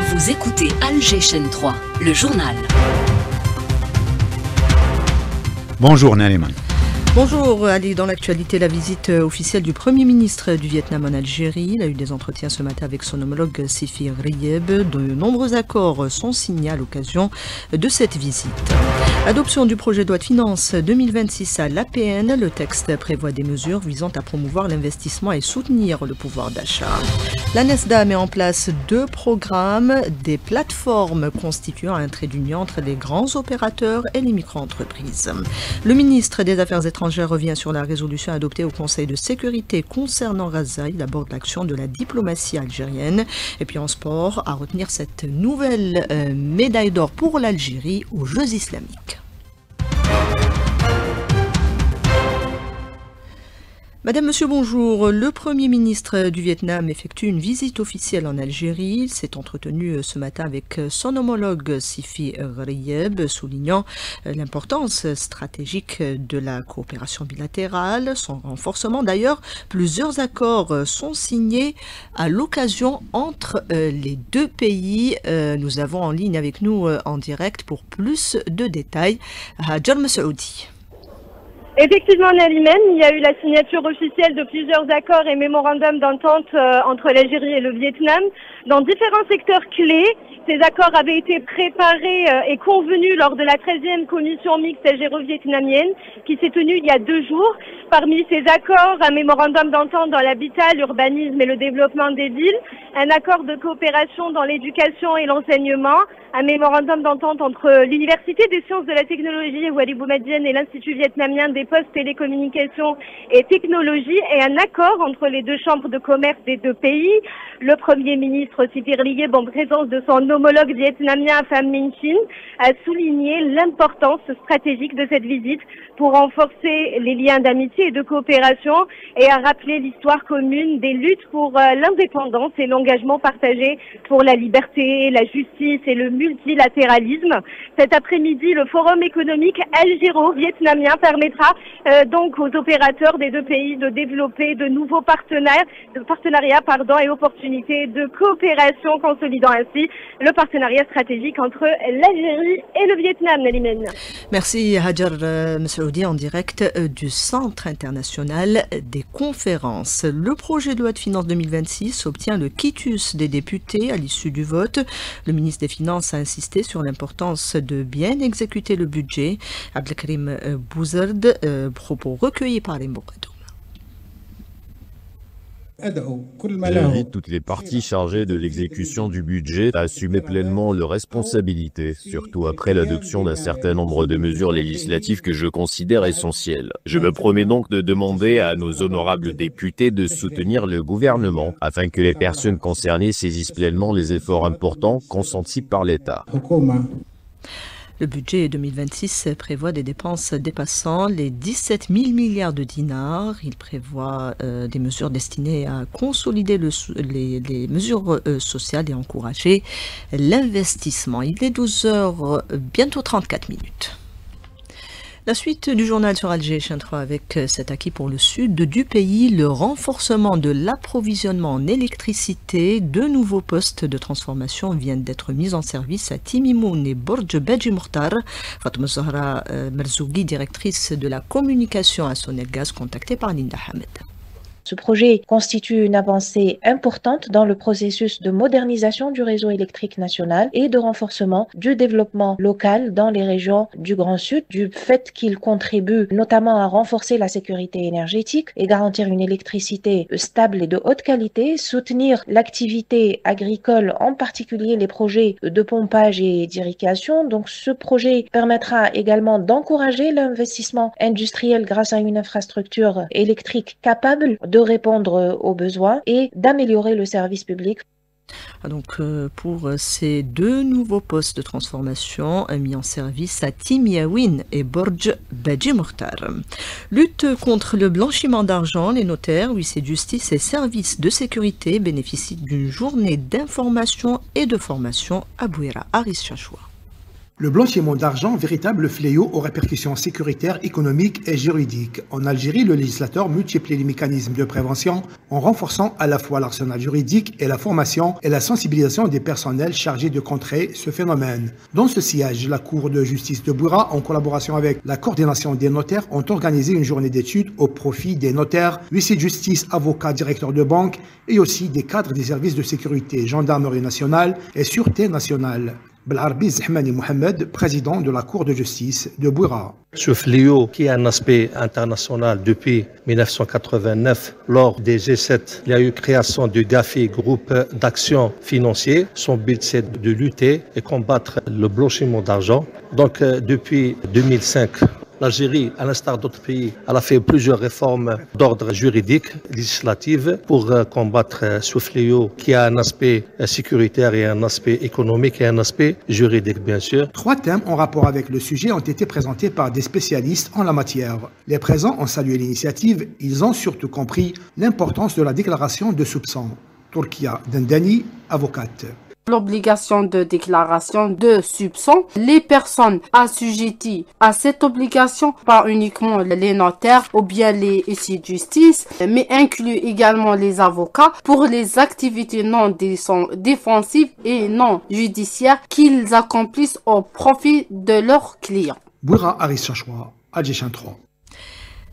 Vous écoutez Alger Chaîne 3, le journal. Bonjour Nariman. Bonjour Ali, dans l'actualité, la visite officielle du Premier ministre du Vietnam en Algérie. Il a eu des entretiens ce matin avec son homologue Sifi Rieb. De nombreux accords sont signés à l'occasion de cette visite. Adoption du projet de loi de finances 2026 à l'APN. Le texte prévoit des mesures visant à promouvoir l'investissement et soutenir le pouvoir d'achat. La NESDA met en place 2 programmes, des plateformes constituant un trait d'union entre les grands opérateurs et les micro-entreprises. Le ministre des Affaires étrangères revient sur la résolution adoptée au Conseil de sécurité concernant Gaza. Il aborde l'action de la diplomatie algérienne. Et puis en sport, à retenir cette nouvelle médaille d'or pour l'Algérie aux Jeux islamiques. Madame, Monsieur, bonjour. Le Premier ministre du Vietnam effectue une visite officielle en Algérie. Il s'est entretenu ce matin avec son homologue Sifi Rieb, soulignant l'importance stratégique de la coopération bilatérale, son renforcement. D'ailleurs, plusieurs accords sont signés à l'occasion entre les 2 pays. Nous avons en ligne avec nous en direct pour plus de détails Hajar Massoudi. Effectivement, Nalimen, il y a eu la signature officielle de plusieurs accords et mémorandums d'entente entre l'Algérie et le Vietnam dans différents secteurs clés. Ces accords avaient été préparés et convenus lors de la 13e commission mixte algéro-vietnamienne qui s'est tenue il y a 2 jours. Parmi ces accords, un mémorandum d'entente dans l'habitat, l'urbanisme et le développement des villes, un accord de coopération dans l'éducation et l'enseignement, un mémorandum d'entente entre l'Université des sciences de la technologie Wadi Boumediene et l'Institut vietnamien des postes, télécommunications et technologies et un accord entre les 2 chambres de commerce des 2 pays. Le Premier ministre Sifi Rieb, en présence de son homologue vietnamien Pham Minh Chinh, a souligné l'importance stratégique de cette visite pour renforcer les liens d'amitié et de coopération et a rappelé l'histoire commune des luttes pour l'indépendance et l'engagement partagé pour la liberté, la justice et le multilatéralisme. Cet après-midi, le forum économique algéro-vietnamien permettra donc aux opérateurs des 2 pays de développer de nouveaux partenariats et opportunités de coopération, consolidant ainsi le partenariat stratégique entre l'Algérie et le Vietnam. Nalimène. Merci Hajar Massoudi en direct du Centre international des conférences. Le projet de loi de finances 2026 obtient le quitus des députés à l'issue du vote. Le ministre des Finances a insisté sur l'importance de bien exécuter le budget. Abdelkarim Bouzerd, propos recueillis par les Mourado. J'invite toutes les parties chargées de l'exécution du budget à assumer pleinement leurs responsabilités, surtout après l'adoption d'un certain nombre de mesures législatives que je considère essentielles. Je me promets donc de demander à nos honorables députés de soutenir le gouvernement afin que les personnes concernées saisissent pleinement les efforts importants consentis par l'État. Le budget 2026 prévoit des dépenses dépassant les 17 000 milliards de dinars. Il prévoit des mesures destinées à consolider les mesures sociales et encourager l'investissement. Il est 12h, bientôt 34 minutes. La suite du journal sur Alger Chaîne 3 avec cet acquis pour le sud du pays, le renforcement de l'approvisionnement en électricité. 2 nouveaux postes de transformation viennent d'être mis en service à Timimoun et Borj Beji Mokhtar. Fatma Zahra Merzougui, directrice de la communication à Sonelgaz, contactée par Linda Hamed. Ce projet constitue une avancée importante dans le processus de modernisation du réseau électrique national et de renforcement du développement local dans les régions du Grand Sud, du fait qu'il contribue notamment à renforcer la sécurité énergétique et garantir une électricité stable et de haute qualité, soutenir l'activité agricole, en particulier les projets de pompage et d'irrigation. Donc ce projet permettra également d'encourager l'investissement industriel grâce à une infrastructure électrique capable de répondre aux besoins et d'améliorer le service public. Donc pour ces 2 nouveaux postes de transformation mis en service à Timiaouine et Borj Beji Mokhtar. Lutte contre le blanchiment d'argent, les notaires, huissiers de justice et services de sécurité bénéficient d'une journée d'information et de formation à Bouira, Aris Chachoua. Le blanchiment d'argent, véritable fléau aux répercussions sécuritaires, économiques et juridiques. En Algérie, le législateur multiplie les mécanismes de prévention en renforçant à la fois l'arsenal juridique et la formation et la sensibilisation des personnels chargés de contrer ce phénomène. Dans ce sillage, la Cour de justice de Bouira, en collaboration avec la coordination des notaires, ont organisé une journée d'études au profit des notaires, huissiers de justice, avocats, directeurs de banque et aussi des cadres des services de sécurité, gendarmerie nationale et sûreté nationale. Belarbi Zahmani Mohamed, président de la Cour de justice de Bouira. Ce fléau qui a un aspect international depuis 1989, lors des G7, il y a eu création du GAFI, groupe d'action financier. Son but c'est de lutter et combattre le blanchiment d'argent. Donc depuis 2005, l'Algérie, à l'instar d'autres pays, elle a fait plusieurs réformes d'ordre juridique, législative, pour combattre ce fléau qui a un aspect sécuritaire et un aspect économique et un aspect juridique, bien sûr. 3 thèmes en rapport avec le sujet ont été présentés par des spécialistes en la matière. Les présents ont salué l'initiative, ils ont surtout compris l'importance de la déclaration de soupçons. Turkia Dendani, avocate. L'obligation de déclaration de soupçons. Les personnes assujetties à cette obligation, pas uniquement les notaires ou bien les huissiers de justice, mais inclut également les avocats pour les activités non défensives et non judiciaires qu'ils accomplissent au profit de leurs clients. Bouira Aris Chachwa, Algéchan 3.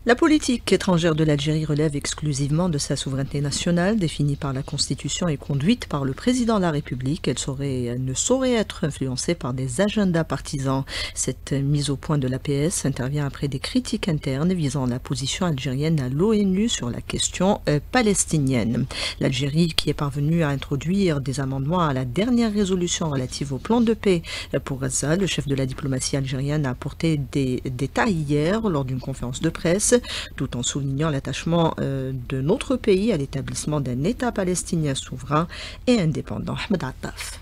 La politique étrangère de l'Algérie relève exclusivement de sa souveraineté nationale, définie par la Constitution et conduite par le président de la République. Elle ne saurait être influencée par des agendas partisans. Cette mise au point de l'APS intervient après des critiques internes visant la position algérienne à l'ONU sur la question palestinienne. L'Algérie, qui est parvenue à introduire des amendements à la dernière résolution relative au plan de paix pour Gaza, le chef de la diplomatie algérienne a apporté des détails hier lors d'une conférence de presse, tout en soulignant l'attachement de notre pays à l'établissement d'un État palestinien souverain et indépendant. Ahmed Attaf.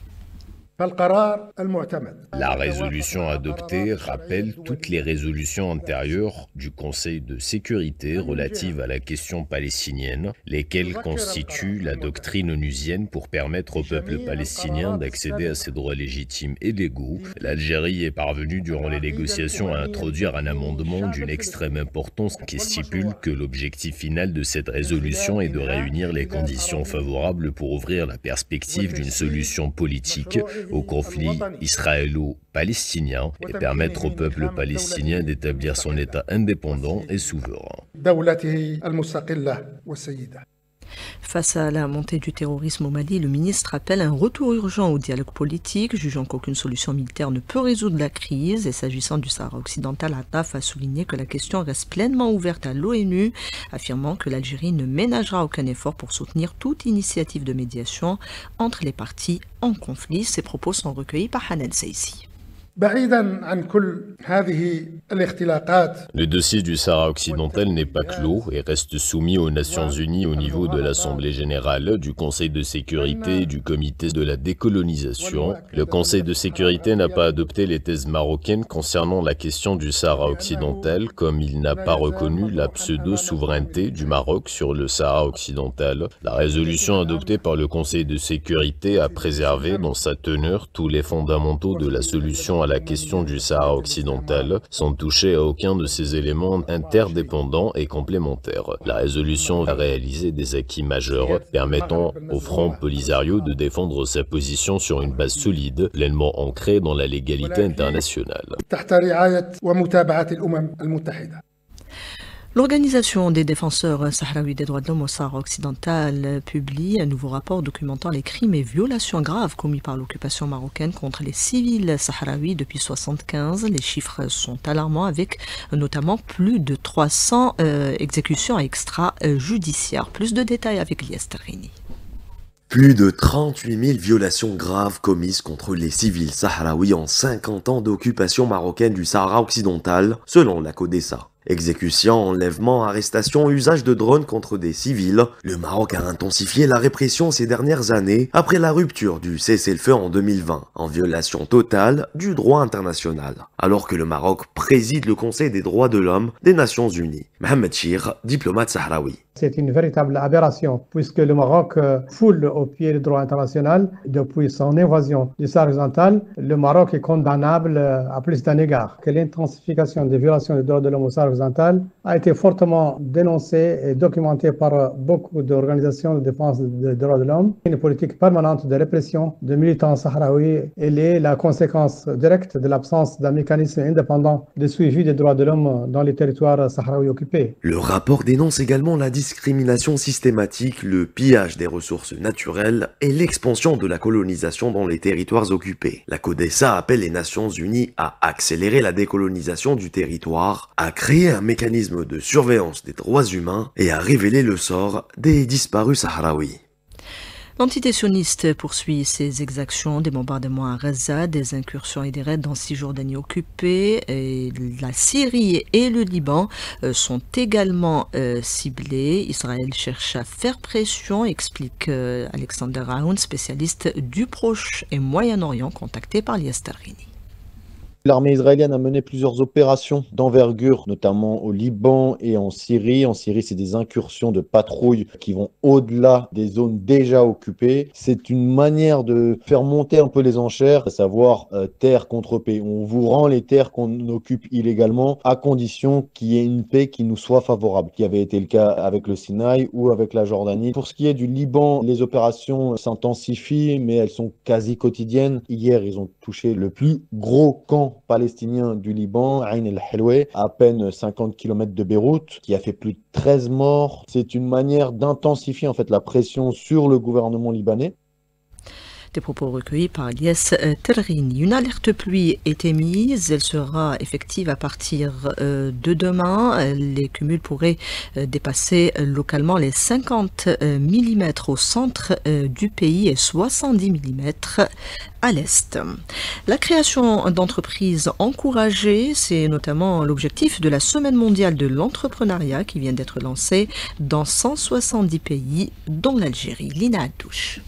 La résolution adoptée rappelle toutes les résolutions antérieures du Conseil de sécurité relatives à la question palestinienne, lesquelles constituent la doctrine onusienne pour permettre au peuple palestinien d'accéder à ses droits légitimes et légaux. L'Algérie est parvenue durant les négociations à introduire un amendement d'une extrême importance qui stipule que l'objectif final de cette résolution est de réunir les conditions favorables pour ouvrir la perspective d'une solution politique au conflit israélo-palestinien et permettre au peuple palestinien d'établir son État indépendant et souverain. Face à la montée du terrorisme au Mali, le ministre appelle un retour urgent au dialogue politique, jugeant qu'aucune solution militaire ne peut résoudre la crise. Et s'agissant du Sahara occidental, Attaf a souligné que la question reste pleinement ouverte à l'ONU, affirmant que l'Algérie ne ménagera aucun effort pour soutenir toute initiative de médiation entre les parties en conflit. Ces propos sont recueillis par Hanan Seissi. Le dossier du Sahara occidental n'est pas clos et reste soumis aux Nations Unies au niveau de l'Assemblée générale, du Conseil de sécurité et du Comité de la décolonisation. Le Conseil de sécurité n'a pas adopté les thèses marocaines concernant la question du Sahara occidental, comme il n'a pas reconnu la pseudo-souveraineté du Maroc sur le Sahara occidental. La résolution adoptée par le Conseil de sécurité a préservé dans sa teneur tous les fondamentaux de la solution à la question du Sahara occidental, sans toucher à aucun de ces éléments interdépendants et complémentaires. La résolution va réaliser des acquis majeurs, permettant au Front Polisario de défendre sa position sur une base solide, pleinement ancrée dans la légalité internationale. L'Organisation des défenseurs sahraouis des droits de l'homme au Sahara occidental publie un nouveau rapport documentant les crimes et violations graves commis par l'occupation marocaine contre les civils sahraouis depuis 1975. Les chiffres sont alarmants, avec notamment plus de 300 exécutions extrajudiciaires. Plus de détails avec Lies Terrini. Plus de 38 000 violations graves commises contre les civils sahraouis en 50 ans d'occupation marocaine du Sahara occidental, selon la CODESA. Exécutions, enlèvements, arrestations, usage de drones contre des civils, le Maroc a intensifié la répression ces dernières années après la rupture du cessez-le-feu en 2020, en violation totale du droit international, alors que le Maroc préside le Conseil des droits de l'homme des Nations Unies. Mohamed Chir, diplomate sahraoui. C'est une véritable aberration puisque le Maroc foule au pied du droit international depuis son invasion du Sahara occidental. Le Maroc est condamnable à plus d'un égard. Que l'intensification des violations des droits de l'homme au Sahara occidental a été fortement dénoncée et documentée par beaucoup d'organisations de défense des droits de l'homme. Une politique permanente de répression de militants sahraouis, elle est la conséquence directe de l'absence d'un mécanisme indépendant de suivi des droits de l'homme dans les territoires sahraouis occupés. Le rapport dénonce également la discrimination systématique, le pillage des ressources naturelles et l'expansion de la colonisation dans les territoires occupés. La CODESA appelle les Nations Unies à accélérer la décolonisation du territoire, à créer un mécanisme de surveillance des droits humains et à révéler le sort des disparus sahraouis. L'entité sioniste poursuit ses exactions, des bombardements à Gaza, des incursions et des raids dans Cisjordanie occupée. Et la Syrie et le Liban sont également ciblés. Israël cherche à faire pression, explique Alexander Aoun, spécialiste du Proche et Moyen-Orient, contacté par Lies Tarini. L'armée israélienne a mené plusieurs opérations d'envergure, notamment au Liban et en Syrie. En Syrie, c'est des incursions de patrouilles qui vont au-delà des zones déjà occupées. C'est une manière de faire monter un peu les enchères, à savoir terre contre paix. On vous rend les terres qu'on occupe illégalement à condition qu'il y ait une paix qui nous soit favorable, qui avait été le cas avec le Sinaï ou avec la Jordanie. Pour ce qui est du Liban, les opérations s'intensifient, mais elles sont quasi quotidiennes. Hier, ils ont touché le plus gros camp palestinien du Liban, Ain el-Helwa, à peine 50 km de Beyrouth, qui a fait plus de 13 morts. C'est une manière d'intensifier en fait la pression sur le gouvernement libanais. Des propos recueillis par Lies Tarini. Une alerte pluie est émise, elle sera effective à partir de demain. Les cumuls pourraient dépasser localement les 50 mm au centre du pays et 70 mm à l'est. La création d'entreprises encouragées, c'est notamment l'objectif de la Semaine mondiale de l'entrepreneuriat qui vient d'être lancée dans 170 pays, dont l'Algérie. Lina Adouche.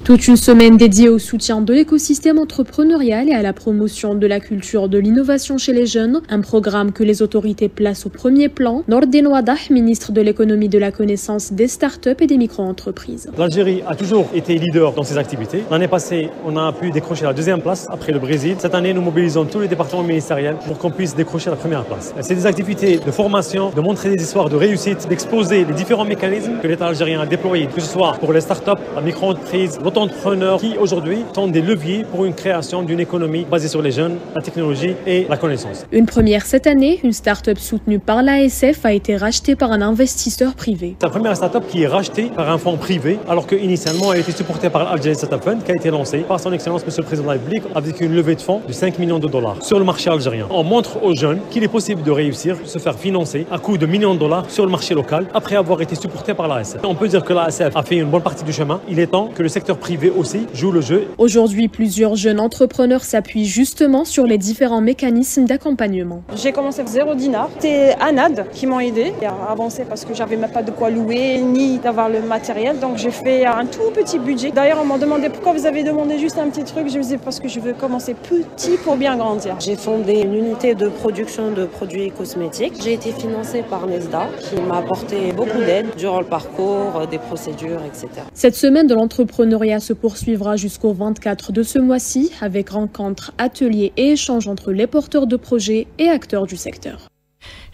Toute une semaine dédiée au soutien de l'écosystème entrepreneurial et à la promotion de la culture de l'innovation chez les jeunes, un programme que les autorités placent au premier plan. Nordin Wadah, ministre de l'économie, de la connaissance, des startups et des micro-entreprises. L'Algérie a toujours été leader dans ses activités. L'année passée, on a pu décrocher la deuxième place après le Brésil. Cette année, nous mobilisons tous les départements ministériels pour qu'on puisse décrocher la première place. C'est des activités de formation, de montrer des histoires de réussite, d'exposer les différents mécanismes que l'État algérien a déployés, que ce soit pour les startups, la micro-entreprise, l'auto-entrepreneur, qui aujourd'hui sont des leviers pour une création d'une économie basée sur les jeunes, la technologie et la connaissance. Une première cette année, une start-up soutenue par l'ASF a été rachetée par un investisseur privé. C'est la première start-up qui est rachetée par un fonds privé, alors qu'initialement elle était supportée par l'Algerian Startup Fund, qui a été lancée par son Excellence Monsieur le Président de la République avec une levée de fonds de 5 millions de dollars sur le marché algérien. On montre aux jeunes qu'il est possible de réussir, de se faire financer à coût de millions de dollars sur le marché local après avoir été supporté par l'ASF. On peut dire que l'ASF a fait une bonne partie du chemin. Il est temps que le secteur privé aussi joue le jeu. Aujourd'hui, plusieurs jeunes entrepreneurs s'appuient justement sur les différents mécanismes d'accompagnement. J'ai commencé avec 0 dinar. C'est ANAD qui m'ont aidé à avancer parce que j'avais même pas de quoi louer ni d'avoir le matériel. Donc j'ai fait un tout petit budget. D'ailleurs, on m'a demandé pourquoi vous avez demandé juste un petit truc. Je me disais parce que je veux commencer petit pour bien grandir. J'ai fondé une unité de production de produits cosmétiques. J'ai été financée par Nesda qui m'a apporté beaucoup d'aide durant le parcours, des procédures, etc. Cette semaine de l'entrepreneuriat se poursuivra jusqu'au 24 de ce mois-ci avec rencontres, ateliers et échanges entre les porteurs de projets et acteurs du secteur.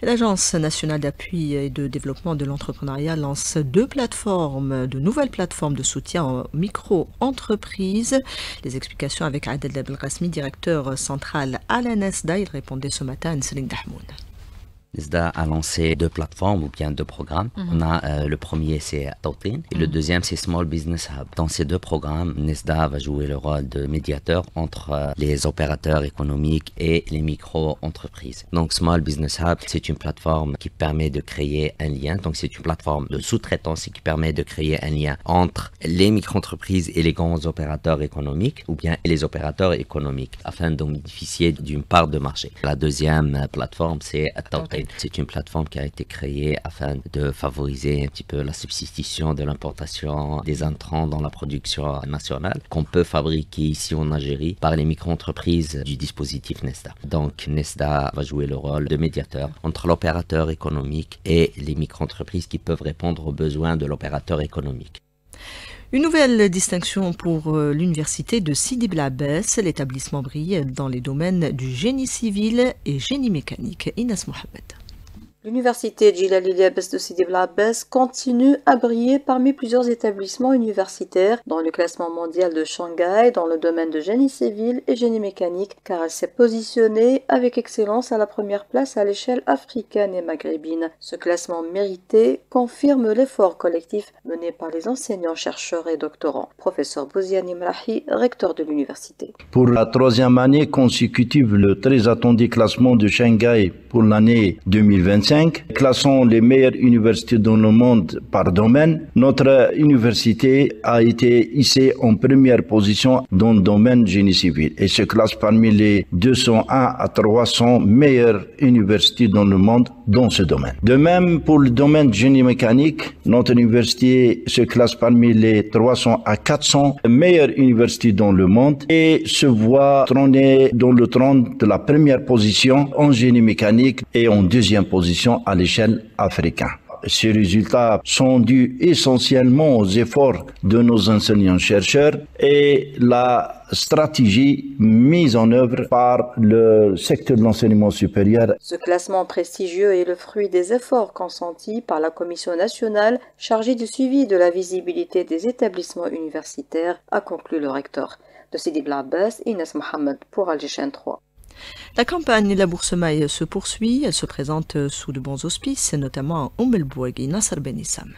L'Agence nationale d'appui et de développement de l'entrepreneuriat lance de nouvelles plateformes de soutien aux micro-entreprises. Les explications avec Adel Belghasmi, directeur central à la Nesda. Il répondait ce matin à Nsering Dahmoun. Nesda a lancé 2 plateformes ou bien 2 programmes. On a le premier, c'est Tawtin, et le deuxième, c'est Small Business Hub. Dans ces 2 programmes, Nesda va jouer le rôle de médiateur entre les opérateurs économiques et les micro-entreprises. Donc Small Business Hub, c'est une plateforme qui permet de créer un lien. Donc c'est une plateforme de sous-traitance qui permet de créer un lien entre les micro-entreprises et les grands opérateurs économiques ou bien les opérateurs économiques afin de bénéficier d'une part de marché. La deuxième plateforme, c'est Tawtin. Blockchain. C'est une plateforme qui a été créée afin de favoriser un petit peu la substitution de l'importation des intrants dans la production nationale qu'on peut fabriquer ici en Algérie par les micro-entreprises du dispositif Nesda. Donc Nesda va jouer le rôle de médiateur entre l'opérateur économique et les micro-entreprises qui peuvent répondre aux besoins de l'opérateur économique. Une nouvelle distinction pour l'université de Sidi Bel Abbès. L'établissement brille dans les domaines du génie civil et génie mécanique. Inès Mohamed. L'université Djilali Abbès de Sidi Bel Abbès continue à briller parmi plusieurs établissements universitaires dans le classement mondial de Shanghai dans le domaine de génie civil et génie mécanique car elle s'est positionnée avec excellence à la première place à l'échelle africaine et maghrébine. Ce classement mérité confirme l'effort collectif mené par les enseignants, chercheurs et doctorants. Professeur Bouziani Mrahi, recteur de l'université. Pour la troisième année consécutive, le très attendu classement de Shanghai pour l'année 2025, classant les meilleures universités dans le monde par domaine. Notre université a été hissée en première position dans le domaine génie civil et se classe parmi les 201 à 300 meilleures universités dans le monde dans ce domaine. De même, pour le domaine génie mécanique, notre université se classe parmi les 300 à 400 meilleures universités dans le monde et se voit trôner dans le trône de la première position en génie mécanique et en deuxième position à l'échelle africaine. Ces résultats sont dus essentiellement aux efforts de nos enseignants-chercheurs et la stratégie mise en œuvre par le secteur de l'enseignement supérieur. Ce classement prestigieux est le fruit des efforts consentis par la Commission nationale chargée du suivi de la visibilité des établissements universitaires, a conclu le recteur. De Sidi Bel Abbès, Inès Mohamed pour Alger 3. La campagne La Bourse Maille se poursuit. Elle se présente sous de bons auspices, notamment à Oum El Bouagui, Nasser Ben Issam.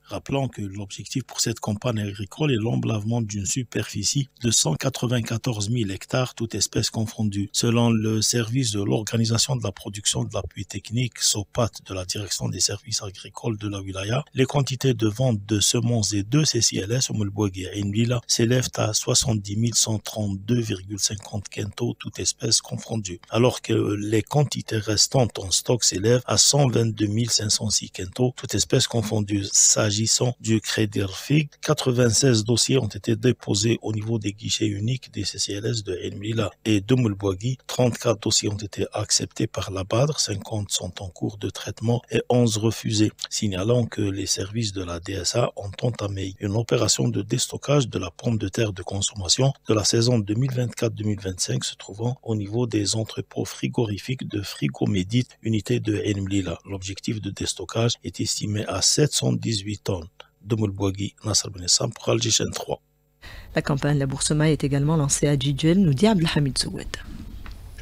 Rappelons que l'objectif pour cette campagne agricole est l'emblavement d'une superficie de 194 000 hectares, toutes espèces confondues. Selon le service de l'organisation de la production de l'appui technique, SOPAT, de la direction des services agricoles de la wilaya, les quantités de vente de semences et de CCLS au Moulbouagui et Nlila s'élèvent à 70 132,50 quintaux, toutes espèces confondues, alors que les quantités restantes en stock s'élèvent à 122 506 quintaux, toutes espèces confondues. S'agissant du Crédit RFIG, 96 dossiers ont été déposés au niveau des guichets uniques des CCLS de Nlila et de Moulbouagui. 34 dossiers ont été acceptés par la BADR, 50 sont en cours de traitement et 11 refusés, signalant que les services de la DSA ont entamé une opération de déstockage de la pomme de terre de consommation de la saison 2024-2025 se trouvant au niveau des entrepôts frigorifiques de Frigomédite, unité de Nlila. L'objectif de déstockage est estimé à 718 tonnes. De Moulbouagui, Nasser Ben Issam pour Alger 3. La campagne La Bourse Maille est également lancée à Djidjel, nous dit Abdelhamid Zoued.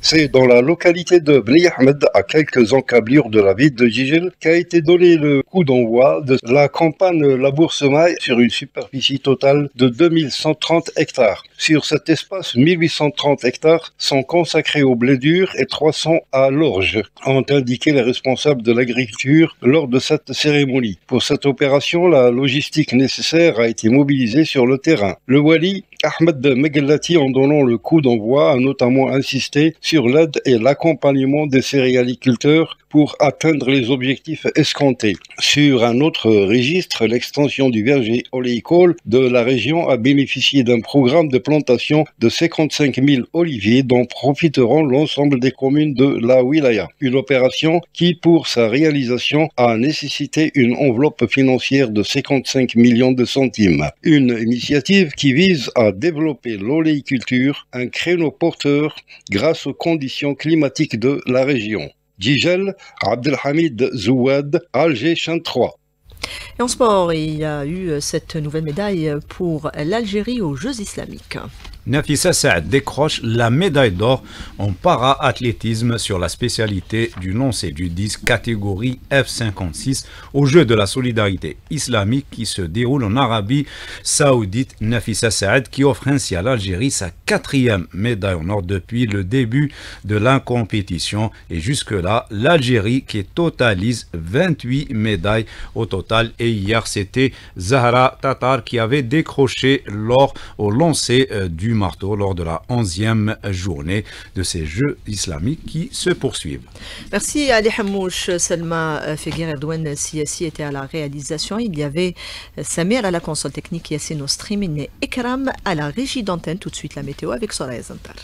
C'est dans la localité de Bli Ahmed, à quelques encablures de la ville de Djidjel, qu'a été donné le coup d'envoi de la campagne La Bourse Maille sur une superficie totale de 2130 hectares. Sur cet espace, 1830 hectares sont consacrés au blé dur et 300 à l'orge, ont indiqué les responsables de l'agriculture lors de cette cérémonie. Pour cette opération, la logistique nécessaire a été mobilisée sur le terrain. Le wali Ahmed Megellati, en donnant le coup d'envoi, a notamment insisté sur l'aide et l'accompagnement des céréaliculteurs pour atteindre les objectifs escomptés. Sur un autre registre, l'extension du verger oléicole de la région a bénéficié d'un programme de plantation de 55 000 oliviers dont profiteront l'ensemble des communes de la wilaya. Une opération qui, pour sa réalisation, a nécessité une enveloppe financière de 55 millions de centimes. Une initiative qui vise à développer l'oléiculture, un créneau porteur grâce aux conditions climatiques de la région. Djidjel, Abdelhamid Zouad, Alger 3. Et en sport, il y a eu cette nouvelle médaille pour l'Algérie aux Jeux islamiques. Nafissa Saad décroche la médaille d'or en para-athlétisme sur la spécialité du lancer du disque catégorie F56 aux Jeux de la solidarité islamique qui se déroulent en Arabie Saoudite. Nafissa Saad qui offre ainsi à l'Algérie sa 4e médaille en or depuis le début de la compétition. Et jusque-là, l'Algérie qui totalise 28 médailles au total. Et hier, c'était Zahra Tatar qui avait décroché l'or au lancer du du marteau lors de la 11e journée de ces Jeux islamiques qui se poursuivent. Merci Ali Hamouche. Selma Feguer Edouane Siassi était à la réalisation. Il y avait Samir à la console technique, Yassine au streaming et Ekram à la régie d'antenne. Tout de suite la météo avec Soraya Zantar.